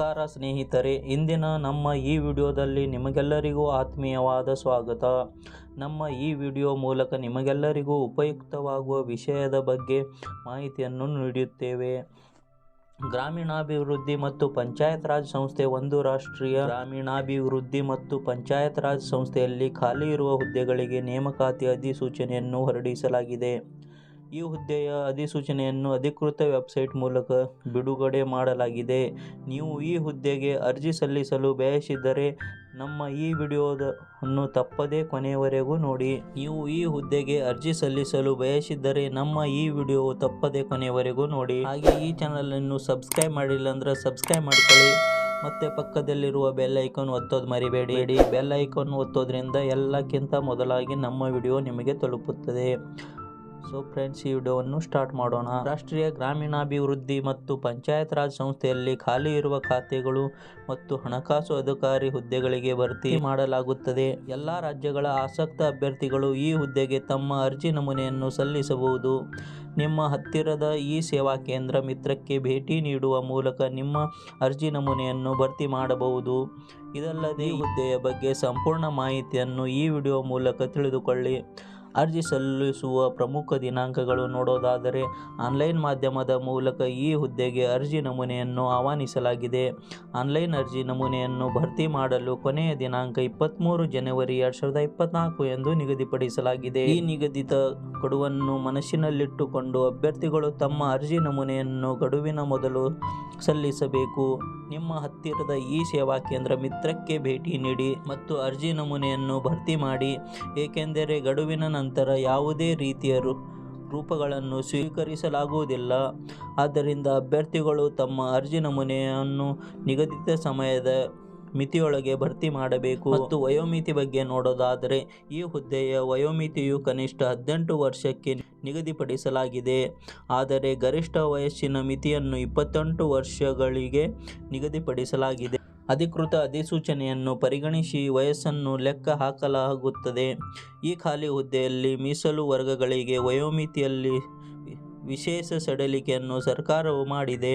ನಮಸ್ಕಾರ ಸ್ನೇಹಿತರೆ, ಇಂದಿನ ನಮ್ಮ ಈ ವಿಡಿಯೋದಲ್ಲಿ ನಿಮಗೆಲ್ಲರಿಗೂ ಆತ್ಮೀಯವಾದ ಸ್ವಾಗತ. ನಮ್ಮ ಈ ವಿಡಿಯೋ ಮೂಲಕ ನಿಮಗೆಲ್ಲರಿಗೂ ಉಪಯುಕ್ತವಾಗುವ ವಿಷಯದ ಬಗ್ಗೆ ಮಾಹಿತಿಯನ್ನು ನೀಡುತ್ತೇವೆ. ಗ್ರಾಮೀಣಾಭಿವೃದ್ಧಿ ಮತ್ತು ಪಂಚಾಯತ್ ರಾಜ್ ಸಂಸ್ಥೆ ಒಂದು ರಾಷ್ಟ್ರೀಯ ಗ್ರಾಮೀಣಾಭಿವೃದ್ಧಿ ಮತ್ತು ಪಂಚಾಯತ್ ರಾಜ್ ಸಂಸ್ಥೆಯಲ್ಲಿ ಖಾಲಿ ಇರುವ ಹುದ್ದೆಗಳಿಗೆ ನೇಮಕಾತಿ ಅಧಿಸೂಚನೆಯನ್ನು ಹೊರಡಿಸಲಾಗಿದೆ. ಈ ಹುದ್ದೆಯ ಅಧಿಸೂಚನೆಯನ್ನು ಅಧಿಕೃತ ವೆಬ್ಸೈಟ್ ಮೂಲಕ ಬಿಡುಗಡೆ ಮಾಡಲಾಗಿದೆ. ನೀವು ಈ ಹುದ್ದೆಗೆ ಅರ್ಜಿ ಸಲ್ಲಿಸಲು ಬಯಸಿದರೆ ನಮ್ಮ ಈ ವಿಡಿಯೋವನ್ನು ತಪ್ಪದೇ ಕೊನೆಯವರೆಗೂ ನೋಡಿ. ನೀವು ಈ ಹುದ್ದೆಗೆ ಅರ್ಜಿ ಸಲ್ಲಿಸಲು ಬಯಸಿದರೆ ನಮ್ಮ ಈ ವಿಡಿಯೋ ತಪ್ಪದೇ ಕೊನೆಯವರೆಗೂ ನೋಡಿ. ಹಾಗೆ ಈ ಚಾನಲ್ ಅನ್ನು ಸಬ್ಸ್ಕ್ರೈಬ್ ಮಾಡಿಲ್ಲ ಅಂದ್ರೆ ಸಬ್ಸ್ಕ್ರೈಬ್ ಮಾಡ್ಕೊಳ್ಳಿ. ಮತ್ತೆ ಪಕ್ಕದಲ್ಲಿರುವ ಬೆಲ್ ಐಕಾನ್ ಒತ್ತೋದು ಮರಿಬೇಡಿ. ಬೆಲ್ ಐಕಾನ್ ಒತ್ತೋದ್ರಿಂದ ಎಲ್ಲಕ್ಕಿಂತ ಮೊದಲಾಗಿ ನಮ್ಮ ವಿಡಿಯೋ ನಿಮಗೆ ತಲುಪುತ್ತದೆ. ಸೊ ಫ್ರೆಂಡ್ಸ್, ಈ ವಿಡಿಯೋವನ್ನು ಸ್ಟಾರ್ಟ್ ಮಾಡೋಣ. ರಾಷ್ಟ್ರೀಯ ಗ್ರಾಮೀಣಾಭಿವೃದ್ಧಿ ಮತ್ತು ಪಂಚಾಯತ್ ರಾಜ್ ಸಂಸ್ಥೆಯಲ್ಲಿ ಖಾಲಿ ಇರುವ ಖಾತೆಗಳು ಮತ್ತು ಹಣಕಾಸು ಅಧಿಕಾರಿ ಹುದ್ದೆಗಳಿಗೆ ಭರ್ತಿ ಮಾಡಲಾಗುತ್ತದೆ. ಎಲ್ಲ ರಾಜ್ಯಗಳ ಆಸಕ್ತ ಅಭ್ಯರ್ಥಿಗಳು ಈ ಹುದ್ದೆಗೆ ತಮ್ಮ ಅರ್ಜಿ ನಮೂನೆಯನ್ನು ಸಲ್ಲಿಸಬಹುದು. ನಿಮ್ಮ ಹತ್ತಿರದ ಈ ಸೇವಾ ಕೇಂದ್ರ ಮಿತ್ರಕ್ಕೆ ಭೇಟಿ ನೀಡುವ ಮೂಲಕ ನಿಮ್ಮ ಅರ್ಜಿ ನಮೂನೆಯನ್ನು ಭರ್ತಿ ಮಾಡಬಹುದು. ಇದಲ್ಲದೆ ಈ ಹುದ್ದೆಯ ಬಗ್ಗೆ ಸಂಪೂರ್ಣ ಮಾಹಿತಿಯನ್ನು ಈ ವಿಡಿಯೋ ಮೂಲಕ ತಿಳಿದುಕೊಳ್ಳಿ. ಅರ್ಜಿ ಸಲ್ಲಿಸುವ ಪ್ರಮುಖ ದಿನಾಂಕಗಳು ನೋಡೋದಾದರೆ, ಆನ್ಲೈನ್ ಮಾಧ್ಯಮದ ಮೂಲಕ ಈ ಹುದ್ದೆಗೆ ಅರ್ಜಿ ನಮೂನೆಯನ್ನು ಆಹ್ವಾನಿಸಲಾಗಿದೆ. ಆನ್ಲೈನ್ ಅರ್ಜಿ ನಮೂನೆಯನ್ನು ಭರ್ತಿ ಮಾಡಲು ಕೊನೆಯ ದಿನಾಂಕ 23 ಜನವರಿ 2024 ಎಂದು ನಿಗದಿಪಡಿಸಲಾಗಿದೆ. ಈ ನಿಗದಿತ ಗಡುವನ್ನು ಮನಸ್ಸಿನಲ್ಲಿಟ್ಟುಕೊಂಡು ಅಭ್ಯರ್ಥಿಗಳು ತಮ್ಮ ಅರ್ಜಿ ನಮೂನೆಯನ್ನು ಗಡುವಿನ ಮೊದಲು ಸಲ್ಲಿಸಬೇಕು. ನಿಮ್ಮ ಹತ್ತಿರದ ಈ ಸೇವಾ ಕೇಂದ್ರ ಮಿತ್ರಕ್ಕೆ ಭೇಟಿ ನೀಡಿ ಮತ್ತು ಅರ್ಜಿ ನಮೂನೆಯನ್ನು ಭರ್ತಿ ಮಾಡಿ, ಏಕೆಂದರೆ ಗಡುವಿನ ನಂತರ ಯಾವುದೇ ರೀತಿಯ ರೂಪಗಳನ್ನು ಸ್ವೀಕರಿಸಲಾಗುವುದಿಲ್ಲ. ಆದ್ದರಿಂದ ಅಭ್ಯರ್ಥಿಗಳು ತಮ್ಮ ಅರ್ಜಿ ನಮೂನೆಯನ್ನು ನಿಗದಿತ ಸಮಯದ ಮಿತಿಯೊಳಗೆ ಭರ್ತಿ ಮಾಡಬೇಕು. ಮತ್ತು ವಯೋಮಿತಿ ಬಗ್ಗೆ ನೋಡೋದಾದರೆ, ಈ ಹುದ್ದೆಯ ವಯೋಮಿತಿಯು ಕನಿಷ್ಠ 18 ವರ್ಷಕ್ಕೆ ನಿಗದಿಪಡಿಸಲಾಗಿದೆ. ಆದರೆ ಗರಿಷ್ಠ ವಯಸ್ಸಿನ ಮಿತಿಯನ್ನು 28 ವರ್ಷಗಳಿಗೆ ನಿಗದಿಪಡಿಸಲಾಗಿದೆ. ಅಧಿಕೃತ ಅಧಿಸೂಚನೆಯನ್ನು ಪರಿಗಣಿಸಿ ವಯಸ್ಸನ್ನು ಲೆಕ್ಕ ಹಾಕಲಾಗುತ್ತದೆ. ಈ ಖಾಲಿ ಹುದ್ದೆಯಲ್ಲಿ ಮೀಸಲು ವರ್ಗಗಳಿಗೆ ವಯೋಮಿತಿಯಲ್ಲಿ ವಿಶೇಷ ಸಡಿಲಿಕೆಯನ್ನು ಸರ್ಕಾರವು ಮಾಡಿದೆ.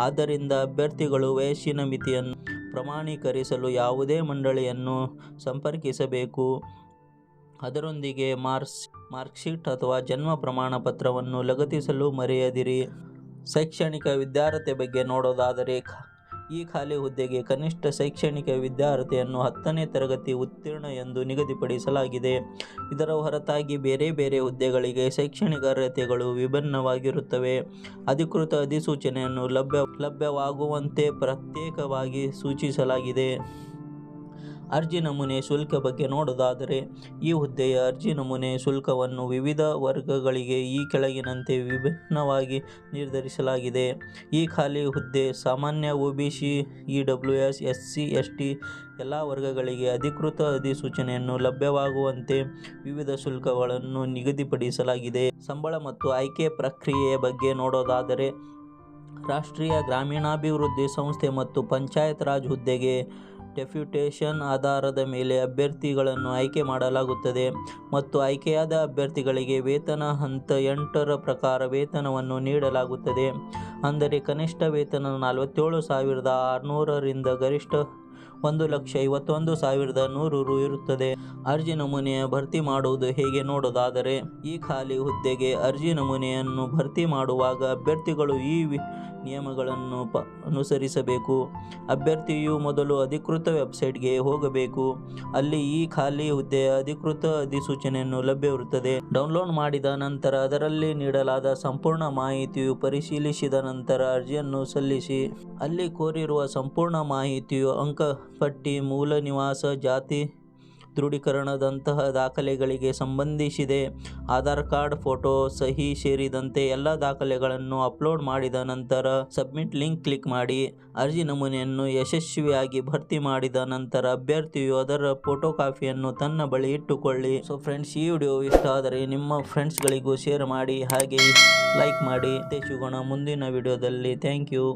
ಆದ್ದರಿಂದ ಅಭ್ಯರ್ಥಿಗಳು ವಯಸ್ಸಿನ ಮಿತಿಯನ್ನು ಪ್ರಮಾಣೀಕರಿಸಲು ಯಾವುದೇ ಮಂಡಳಿಯನ್ನು ಸಂಪರ್ಕಿಸಬೇಕು. ಅದರೊಂದಿಗೆ ಮಾರ್ಕ್ಶೀಟ್ ಅಥವಾ ಜನ್ಮ ಪ್ರಮಾಣ ಪತ್ರವನ್ನು ಲಗತ್ತಿಸಲು ಮರೆಯದಿರಿ. ಶೈಕ್ಷಣಿಕ ವಿದ್ಯಾರ್ಹತೆ ಬಗ್ಗೆ ನೋಡೋದಾದರೆ, ಈ ಖಾಲಿ ಹುದ್ದೆಗೆ ಕನಿಷ್ಠ ಶೈಕ್ಷಣಿಕ ವಿದ್ಯಾರ್ಹತೆಯನ್ನು 10ನೇ ತರಗತಿ ಉತ್ತೀರ್ಣ ಎಂದು ನಿಗದಿಪಡಿಸಲಾಗಿದೆ. ಇದರ ಹೊರತಾಗಿ ಬೇರೆ ಬೇರೆ ಹುದ್ದೆಗಳಿಗೆ ಶೈಕ್ಷಣಿಕ ಅರ್ಹತೆಗಳು ವಿಭಿನ್ನವಾಗಿರುತ್ತವೆ. ಅಧಿಕೃತ ಅಧಿಸೂಚನೆಯನ್ನು ಲಭ್ಯವಾಗುವಂತೆ ಪ್ರತ್ಯೇಕವಾಗಿ ಸೂಚಿಸಲಾಗಿದೆ. ಅರ್ಜಿ ನಮೂನೆ ಶುಲ್ಕ ಬಗ್ಗೆ ನೋಡೋದಾದರೆ, ಈ ಹುದ್ದೆಯ ಅರ್ಜಿ ನಮೂನೆ ಶುಲ್ಕವನ್ನು ವಿವಿಧ ವರ್ಗಗಳಿಗೆ ಈ ಕೆಳಗಿನಂತೆ ವಿಭಿನ್ನವಾಗಿ ನಿರ್ಧರಿಸಲಾಗಿದೆ. ಈ ಖಾಲಿ ಹುದ್ದೆ ಸಾಮಾನ್ಯ, OBC, EWS, SC, ST ಎಲ್ಲ ವರ್ಗಗಳಿಗೆ ಅಧಿಕೃತ ಅಧಿಸೂಚನೆಯನ್ನು ಲಭ್ಯವಾಗುವಂತೆ ವಿವಿಧ ಶುಲ್ಕಗಳನ್ನು ನಿಗದಿಪಡಿಸಲಾಗಿದೆ. ಸಂಬಳ ಮತ್ತು ಆಯ್ಕೆ ಪ್ರಕ್ರಿಯೆಯ ಬಗ್ಗೆ ನೋಡೋದಾದರೆ, ರಾಷ್ಟ್ರೀಯ ಗ್ರಾಮೀಣಾಭಿವೃದ್ಧಿ ಸಂಸ್ಥೆ ಮತ್ತು ಪಂಚಾಯತ್ ರಾಜ್ ಹುದ್ದೆಗೆ ಡೆಪ್ಯುಟೇಷನ್ ಆಧಾರದ ಮೇಲೆ ಅಭ್ಯರ್ಥಿಗಳನ್ನು ಆಯ್ಕೆ ಮಾಡಲಾಗುತ್ತದೆ ಮತ್ತು ಆಯ್ಕೆಯಾದ ಅಭ್ಯರ್ಥಿಗಳಿಗೆ ವೇತನ ಹಂತ 8ರ ಪ್ರಕಾರ ವೇತನವನ್ನು ನೀಡಲಾಗುತ್ತದೆ. ಅಂದರೆ ಕನಿಷ್ಠ ವೇತನ 47,600 ರಿಂದ ಗರಿಷ್ಠ 1,51,100 ರು ಇರುತ್ತದೆ. ಅರ್ಜಿ ನಮೂನೆಯ ಭರ್ತಿ ಮಾಡುವುದು ಹೇಗೆ ನೋಡೋದಾದರೆ, ಈ ಖಾಲಿ ಹುದ್ದೆಗೆ ಅರ್ಜಿ ನಮೂನೆಯನ್ನು ಭರ್ತಿ ಮಾಡುವಾಗ ಅಭ್ಯರ್ಥಿಗಳು ಈ ನಿಯಮಗಳನ್ನು ಅನುಸರಿಸಬೇಕು. ಅಭ್ಯರ್ಥಿಯು ಮೊದಲು ಅಧಿಕೃತ ವೆಬ್ಸೈಟ್ಗೆ ಹೋಗಬೇಕು. ಅಲ್ಲಿ ಈ ಖಾಲಿ ಹುದ್ದೆಯ ಅಧಿಕೃತ ಅಧಿಸೂಚನೆಯನ್ನು ಲಭ್ಯವಿರುತ್ತದೆ. ಡೌನ್ಲೋಡ್ ಮಾಡಿದ ನಂತರ ಅದರಲ್ಲಿ ನೀಡಲಾದ ಸಂಪೂರ್ಣ ಮಾಹಿತಿಯು ಪರಿಶೀಲಿಸಿದ ನಂತರ ಅರ್ಜಿಯನ್ನು ಸಲ್ಲಿಸಿ. ಅಲ್ಲಿ ಕೋರಿರುವ ಸಂಪೂರ್ಣ ಮಾಹಿತಿಯು ಅಂಕಪಟ್ಟಿ, ಮೂಲ ನಿವಾಸ, ಜಾತಿ ದೃಢೀಕರಣದಂತಹ ದಾಖಲೆಗಳಿಗೆ ಸಂಬಂಧಿಸಿದೆ. ಆಧಾರ್ ಕಾರ್ಡ್, ಫೋಟೋ, ಸಹಿ ಸೇರಿದಂತೆ ಎಲ್ಲ ದಾಖಲೆಗಳನ್ನು ಅಪ್ಲೋಡ್ ಮಾಡಿದ ನಂತರ ಸಬ್ಮಿಟ್ ಲಿಂಕ್ ಕ್ಲಿಕ್ ಮಾಡಿ. ಅರ್ಜಿ ನಮೂನೆಯನ್ನು ಯಶಸ್ವಿಯಾಗಿ ಭರ್ತಿ ಮಾಡಿದ ನಂತರ ಅಭ್ಯರ್ಥಿಯು ಅದರ ಫೋಟೋ ಕಾಪಿಯನ್ನು ತನ್ನ ಬಳಿ ಇಟ್ಟುಕೊಳ್ಳಿ. ಸೊ ಫ್ರೆಂಡ್ಸ್, ಈ ವಿಡಿಯೋ ಇಷ್ಟ ಆದರೆ ನಿಮ್ಮ ಫ್ರೆಂಡ್ಸ್ಗಳಿಗೂ ಶೇರ್ ಮಾಡಿ, ಹಾಗೆ ಲೈಕ್ ಮಾಡಿ. ಸಿಗೋಣ ಮುಂದಿನ ವಿಡಿಯೋದಲ್ಲಿ. Thank you.